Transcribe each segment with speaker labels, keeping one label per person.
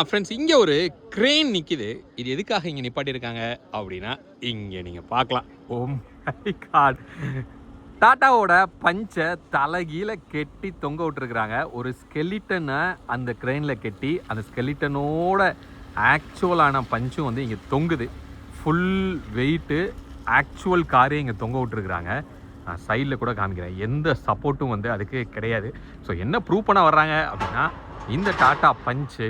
Speaker 1: Friends, இங்கே ஒரு crane நிற்கிது. இது எதுக்காக இங்கே நிப்பாட்டியிருக்காங்க அப்படின்னா, இங்கே நீங்கள் பார்க்கலாம். Oh my God! டாட்டாவோட பஞ்சை தலைகீழ கெட்டி தொங்க விட்டுருக்குறாங்க. ஒரு ஸ்கெலிட்டனை அந்த க்ரெயினில் கெட்டி, அந்த ஸ்கெலிட்டனோட ஆக்சுவலான பஞ்சும் வந்து இங்கே தொங்குது. ஃபுல் வெயிட்டு ஆக்சுவல் காரே இங்கே தொங்க விட்டுருக்குறாங்க. நான் சைடில் கூட காமிக்கிறேன். எந்த சப்போர்ட்டும் வந்து அதுக்கு கிடையாது. ஸோ என்ன ப்ரூவ் பண்ண வர்றாங்க அப்படின்னா, இந்த டாட்டா பஞ்சு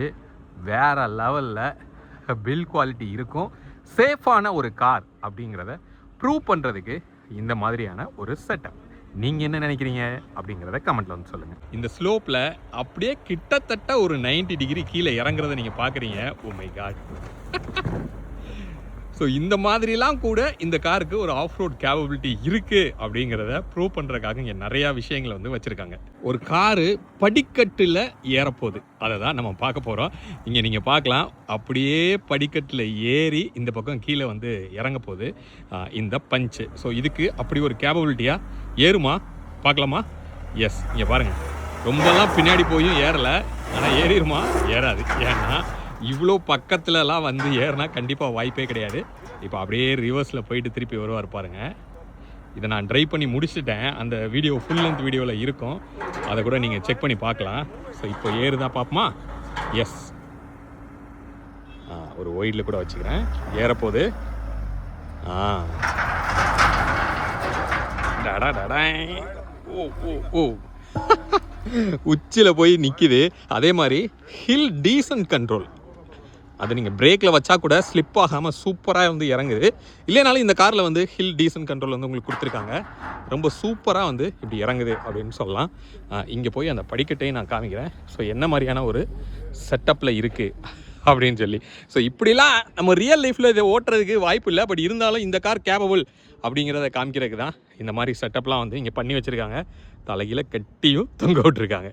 Speaker 1: வேறு லெவலில் பில் குவாலிட்டி இருக்கும், சேஃபான ஒரு கார் அப்படிங்கிறத ப்ரூவ் பண்ணுறதுக்கு இந்த மாதிரியான ஒரு செட்டப். நீங்கள் என்ன நினைக்கிறீங்க அப்படிங்கிறத கமெண்ட்டில் வந்து சொல்லுங்கள். இந்த ஸ்லோப்பில் அப்படியே கிட்டத்தட்ட ஒரு 90 டிகிரி கீழே இறங்குறத நீங்கள் பார்க்குறீங்க. Oh my God! ஸோ இந்த மாதிரிலாம் கூட இந்த காருக்கு ஒரு ஆஃப் ரோட் கேப்பபிலிட்டி இருக்குது அப்படிங்கிறத ப்ரூவ் பண்ணுறதுக்காக இங்கே நிறையா விஷயங்களை வந்து வச்சுருக்காங்க. ஒரு காரு படிக்கட்டில் ஏறப்போகுது, அதை தான் நம்ம பார்க்க போகிறோம். இங்கே நீங்கள் பார்க்கலாம், அப்படியே படிக்கட்டில் ஏறி இந்த பக்கம் கீழே வந்து இறங்க போகுது இந்த பஞ்சு. ஸோ இதுக்கு அப்படி ஒரு கேப்பபிலிட்டியாக ஏறுமா பார்க்கலாமா? எஸ், இங்கே பாருங்கள், ரொம்பலாம் பின்னாடி போயும் ஏறலை, ஆனால் ஏறிடுமா? ஏறாது. ஏன்னா இவ்வளோ பக்கத்துலலாம் வந்து ஏறினா கண்டிப்பாக வாய்ப்பே கிடையாது. இப்போ அப்படியே ரிவர்ஸில் போயிட்டு திருப்பி வருவார் பாருங்கள். இதை நான் ட்ரைவ் பண்ணி முடிச்சுட்டேன். அந்த வீடியோ ஃபுல் லென்த் வீடியோவில் இருக்கும், அதை கூட நீங்கள் செக் பண்ணி பார்க்கலாம். ஸோ இப்போ ஏறுதா பார்ப்போமா? எஸ், ஒரு ஒயிடில் கூட வச்சுக்கிறேன். ஏறப்போகுது. டடா டடா. ஓ ஓ ஓ உச்சியில் போய் நிற்கிது. அதே மாதிரி ஹில் டீசன்ட் கண்ட்ரோல், அது நீங்கள் பிரேக்கில் வச்சா கூட ஸ்லிப் ஆகாமல் சூப்பராக வந்து இறங்குது. இல்லைனாலும் இந்த காரில் வந்து ஹில் டீசன்ட் கண்ட்ரோல் வந்து உங்களுக்கு கொடுத்துருக்காங்க. ரொம்ப சூப்பராக வந்து இப்படி இறங்குது அப்படின்னு சொல்லலாம். இங்கே போய் அந்த படிக்கட்டையும் நான் காமிக்கிறேன். ஸோ என்ன மாதிரியான ஒரு செட்டப்பில் இருக்குது அப்படின்னு சொல்லி. ஸோ இப்படிலாம் நம்ம ரியல் லைஃப்பில் இதை ஓட்டுறதுக்கு வாய்ப்பு இல்லை. பட் இருந்தாலும் இந்த கார் கேப்பபிள் அப்படிங்கிறத காமிக்கிறதுக்கு தான் இந்த மாதிரி செட்டப்லாம் வந்து இங்கே பண்ணி வச்சுருக்காங்க. தலைகீழ கட்டியும் தொங்க விட்டுருக்காங்க.